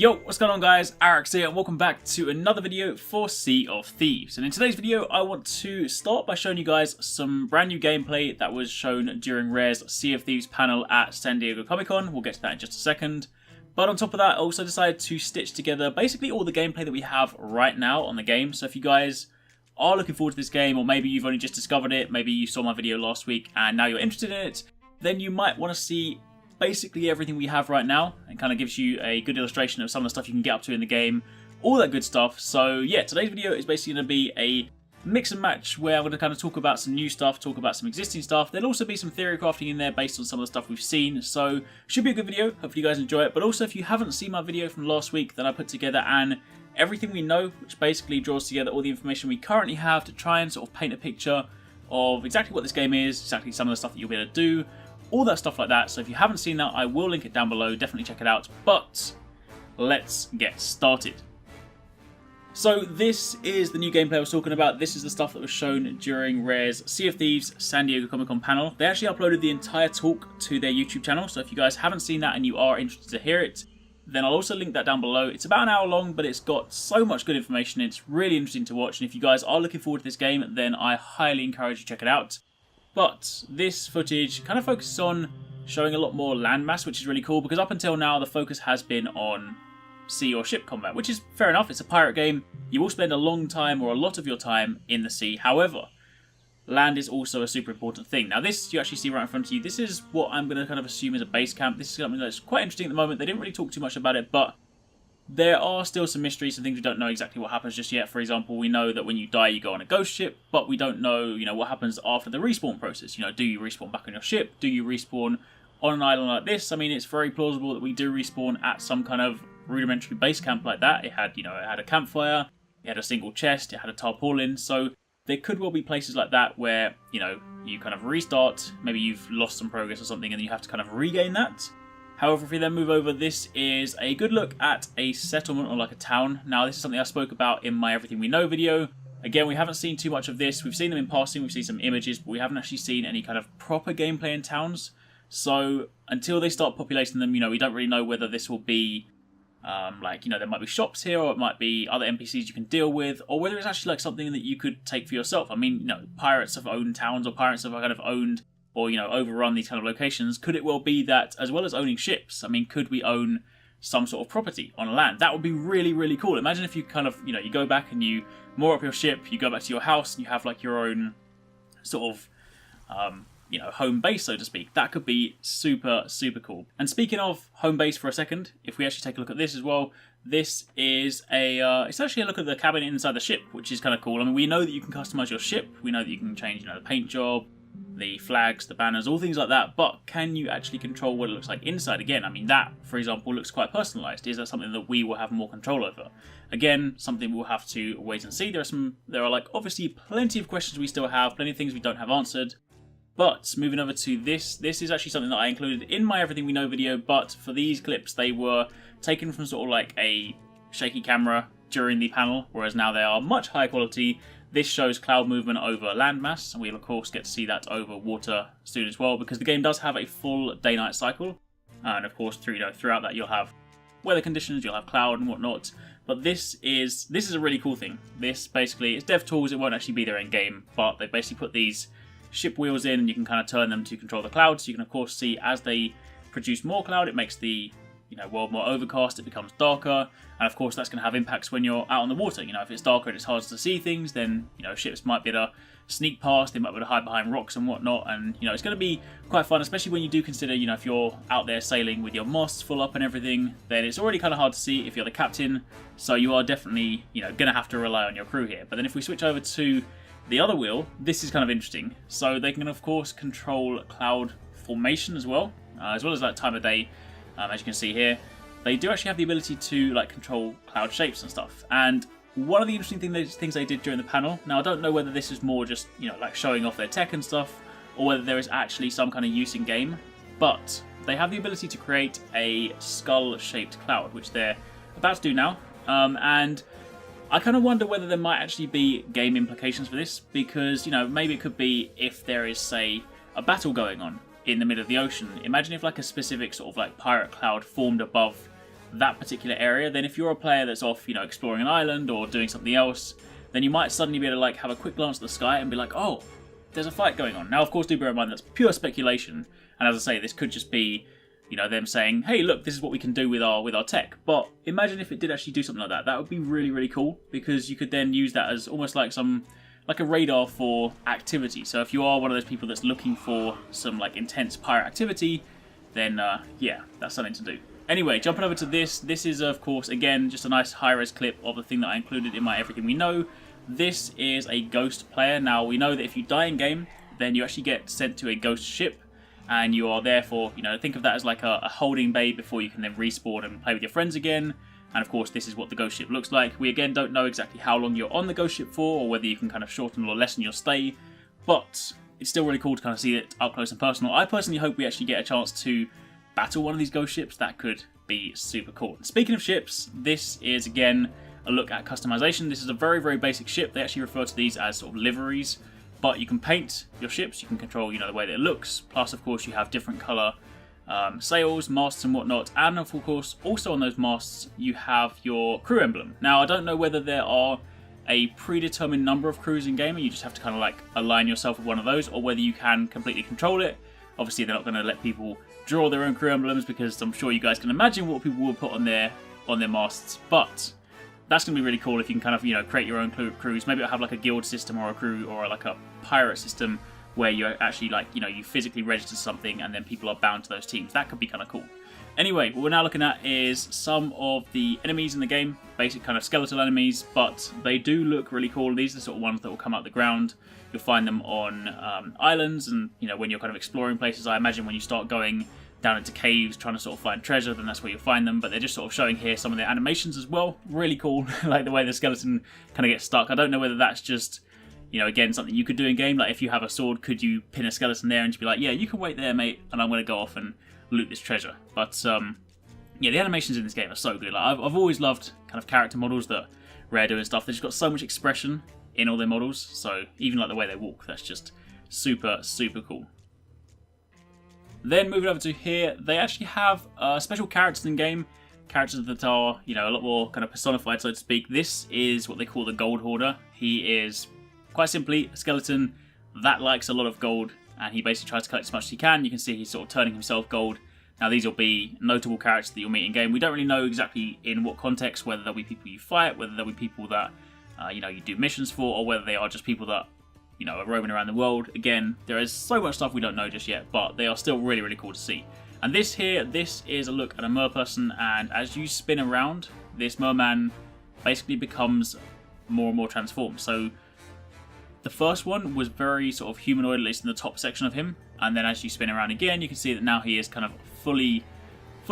Yo, what's going on guys? Arax here and welcome back to another video for Sea of Thieves. And in today's video I want to start by showing you guys some brand new gameplay that was shown during Rare's Sea of Thieves panel at San Diego Comic-Con. We'll get to that in just a second. But on top of that I also decided to stitch together basically all the gameplay that we have right now on the game. So if you guys are looking forward to this game, or maybe you've only just discovered it, maybe you saw my video last week and now you're interested in it, then you might want to see basically everything we have right now. It kind of gives you a good illustration of some of the stuff you can get up to in the game, all that good stuff. So yeah, today's video is basically going to be a mix and match where I'm going to kind of talk about some new stuff, talk about some existing stuff. There'll also be some theory crafting in there based on some of the stuff we've seen. So should be a good video. Hopefully you guys enjoy it. But also if you haven't seen my video from last week, then I put together an everything we know, which basically draws together all the information we currently have to try and sort of paint a picture of exactly what this game is, exactly some of the stuff that you'll be able to do, all that stuff like that. So if you haven't seen that, I will link it down below. Definitely check it out. But let's get started. So this is the new gameplay I was talking about. This is the stuff that was shown during Rare's Sea of Thieves San Diego Comic-Con panel. They actually uploaded the entire talk to their YouTube channel. So if you guys haven't seen that and you are interested to hear it, then I'll also link that down below. It's about an hour long, but it's got so much good information. It's really interesting to watch. And if you guys are looking forward to this game, then I highly encourage you to check it out. But this footage kind of focuses on showing a lot more landmass, which is really cool, because up until now the focus has been on sea or ship combat, which is fair enough. It's a pirate game. You will spend a long time or a lot of your time in the sea. However, land is also a super important thing. Now this you actually see right in front of you. This is what I'm going to kind of assume is a base camp. This is something that's quite interesting at the moment. They didn't really talk too much about it, but there are still some mysteries and things we don't know exactly what happens just yet. For example, we know that when you die you go on a ghost ship, but we don't know, what happens after the respawn process. Do you respawn back on your ship? Do you respawn on an island like this? I mean, it's very plausible that we do respawn at some kind of rudimentary base camp like that. It had, it had a campfire, it had a single chest, it had a tarpaulin, so there could well be places like that where, you kind of restart, maybe you've lost some progress or something and then you have to kind of regain that. However, if we then move over, this is a good look at a settlement or like a town. Now, this is something I spoke about in my Everything We Know video. Again, we haven't seen too much of this. We've seen them in passing, we've seen some images, but we haven't actually seen any kind of proper gameplay in towns. So until they start populating them, we don't really know whether this will be, there might be shops here, or it might be other NPCs you can deal with, or whether it's actually like something that you could take for yourself. I mean, pirates have owned towns, or pirates have kind of owned or, overrun these kind of locations. Could it well be that, as well as owning ships, I mean, could we own some sort of property on land? That would be really, really cool. Imagine if you kind of, you go back and you moor up your ship, you go back to your house, and you have like your own sort of, home base, so to speak. That could be super, super cool. And speaking of home base for a second, if we actually take a look at this as well, this is it's actually a look at the cabin inside the ship, which is kind of cool. I mean, we know that you can customize your ship. We know that you can change, the paint job, the flags, the banners, all things like that, but can you actually control what it looks like inside? Again, I mean, that, for example, looks quite personalized. Is that something that we will have more control over? Again, something we'll have to wait and see. There are like obviously plenty of questions we still have, plenty of things we don't have answered. But moving over to this is actually something that I included in my Everything We Know video, but for these clips they were taken from sort of like a shaky camera during the panel, whereas now they are much higher quality. This shows cloud movement over landmass, and we'll of course get to see that over water soon as well, because the game does have a full day-night cycle, and of course throughout that you'll have weather conditions, you'll have cloud and whatnot. But this is a really cool thing. This basically, it's dev tools, it won't actually be there in game, but they basically put these ship wheels in and you can kind of turn them to control the cloud. So you can of course see as they produce more cloud, it makes the world more overcast, it becomes darker, and of course that's going to have impacts when you're out on the water. If it's darker and it's harder to see things, then ships might be able to sneak past, they might be able to hide behind rocks and whatnot, and it's going to be quite fun, especially when you do consider, if you're out there sailing with your masts full up and everything, then it's already kind of hard to see if you're the captain, so you are definitely going to have to rely on your crew here. But then if we switch over to the other wheel, this is kind of interesting. So they can of course control cloud formation as well as like time of day. As you can see here, they do actually have the ability to like control cloud shapes and stuff. And one of the interesting things they did during the panel, now I don't know whether this is more just like showing off their tech and stuff, or whether there is actually some kind of use in game, but they have the ability to create a skull shaped cloud, which they're about to do now. And I kind of wonder whether there might actually be game implications for this, because maybe it could be if there is, say, a battle going on in the middle of the ocean. Imagine if like a specific sort of like pirate cloud formed above that particular area, then if you're a player that's off, you know, exploring an island or doing something else, then you might suddenly be able to like have a quick glance at the sky and be like, oh, there's a fight going on. Now, of course, do bear in mind that's pure speculation, and as I say, this could just be, you know, them saying, hey, look, this is what we can do with our tech. But imagine if it did actually do something like that. That would be really, really cool, because you could then use that as almost like a radar for activity. So if you are one of those people that's looking for some like intense pirate activity, then yeah, that's something to do. Anyway, jumping over to this. This is, of course, again, just a nice high-res clip of the thing that I included in my Everything We Know. This is a ghost player. Now, we know that if you die in game, then you actually get sent to a ghost ship, and you are therefore, you know, think of that as like a holding bay before you can then respawn and play with your friends again. And of course, this is what the ghost ship looks like. We again don't know exactly how long you're on the ghost ship for, or whether you can kind of shorten or lessen your stay, but it's still really cool to kind of see it up close and personal. I personally hope we actually get a chance to battle one of these ghost ships. That could be super cool. And speaking of ships, this is again a look at customization. This is a very, very basic ship. They actually refer to these as sort of liveries, but you can paint your ships, you can control, you know, the way that it looks, plus of course you have different colour sails, masts and whatnot, and of course also on those masts you have your crew emblem. Now, I don't know whether there are a predetermined number of crews in game and you just have to kind of like align yourself with one of those, or whether you can completely control it. Obviously they're not going to let people draw their own crew emblems, because I'm sure you guys can imagine what people will put on their masts, but that's going to be really cool if you can kind of, you know, create your own crews. Maybe it'll have like a guild system or a crew or like a pirate system where you actually like, you know, you physically register something and then people are bound to those teams. That could be kind of cool. Anyway, what we're now looking at is some of the enemies in the game, basic kind of skeletal enemies, but they do look really cool. These are the sort of ones that will come out the ground. You'll find them on islands, and, you know, when you're kind of exploring places. I imagine when you start going down into caves trying to sort of find treasure, then that's where you'll find them. But they're just sort of showing here some of their animations as well. Really cool, like the way the skeleton kind of gets stuck. I don't know whether that's just, you know, again, something you could do in game. Like if you have a sword, could you pin a skeleton there and just be like, yeah, you can wait there, mate, and I'm going to go off and loot this treasure. But yeah, the animations in this game are so good. Like, I've always loved kind of character models that Rare do and stuff. They've just got so much expression in all their models. So even like the way they walk, that's just super, super cool. Then moving over to here, they actually have special characters in game. Characters that are, you know, a lot more kind of personified, so to speak. This is what they call the Gold Hoarder. He is quite simply a skeleton that likes a lot of gold, and he basically tries to collect as much as he can. You can see he's sort of turning himself gold. Now, these will be notable characters that you'll meet in game. We don't really know exactly in what context, whether they'll be people you fight, whether they'll be people that you know, you do missions for, or whether they are just people that, you know, are roaming around the world. Again, there is so much stuff we don't know just yet, but they are still really, really cool to see. And this here, this is a look at a merperson, and as you spin around, this merman basically becomes more and more transformed. So the first one was very sort of humanoid, at least in the top section of him, and then as you spin around again, you can see that now he is kind of fully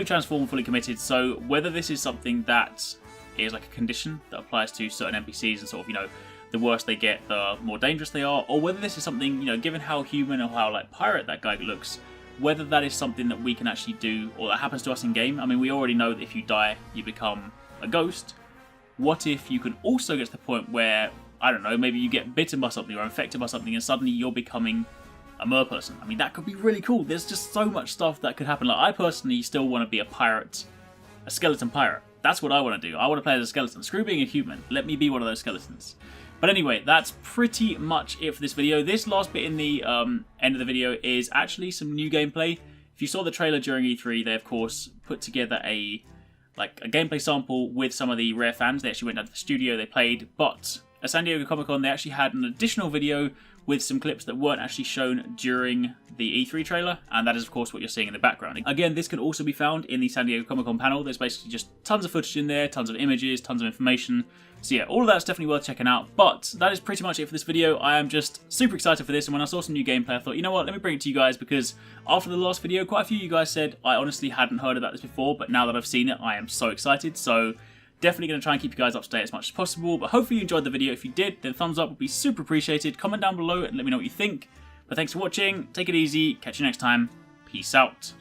transformed, fully committed. So whether this is something that is like a condition that applies to certain NPCs and sort of, you know, the worse they get, the more dangerous they are, or whether this is something, you know, given how human or how like pirate that guy looks, whether that is something that we can actually do or that happens to us in game. I mean, we already know that if you die, you become a ghost. What if you can also get to the point where, I don't know, maybe you get bitten by something or infected by something and suddenly you're becoming a merperson? I mean, that could be really cool. There's just so much stuff that could happen. Like, I personally still want to be a pirate, a skeleton pirate. That's what I want to do. I want to play as a skeleton. Screw being a human. Let me be one of those skeletons. But anyway, that's pretty much it for this video. This last bit in the end of the video is actually some new gameplay. If you saw the trailer during E3, they of course put together a gameplay sample with some of the Rare fans. They actually went down to the studio, they played, but at San Diego Comic-Con they actually had an additional video with some clips that weren't actually shown during the E3 trailer, and that is of course what you're seeing in the background. Again, this can also be found in the San Diego Comic-Con panel. There's basically just tons of footage in there, tons of images, tons of information. So yeah, all of that's definitely worth checking out. But that is pretty much it for this video. I am just super excited for this, and when I saw some new gameplay, I thought, you know what, let me bring it to you guys, because after the last video, quite a few of you guys said I honestly hadn't heard about this before, but now that I've seen it, I am so excited. So definitely going to try and keep you guys up to date as much as possible. But hopefully you enjoyed the video. If you did, then thumbs up would be super appreciated. Comment down below and let me know what you think. But thanks for watching. Take it easy. Catch you next time. Peace out.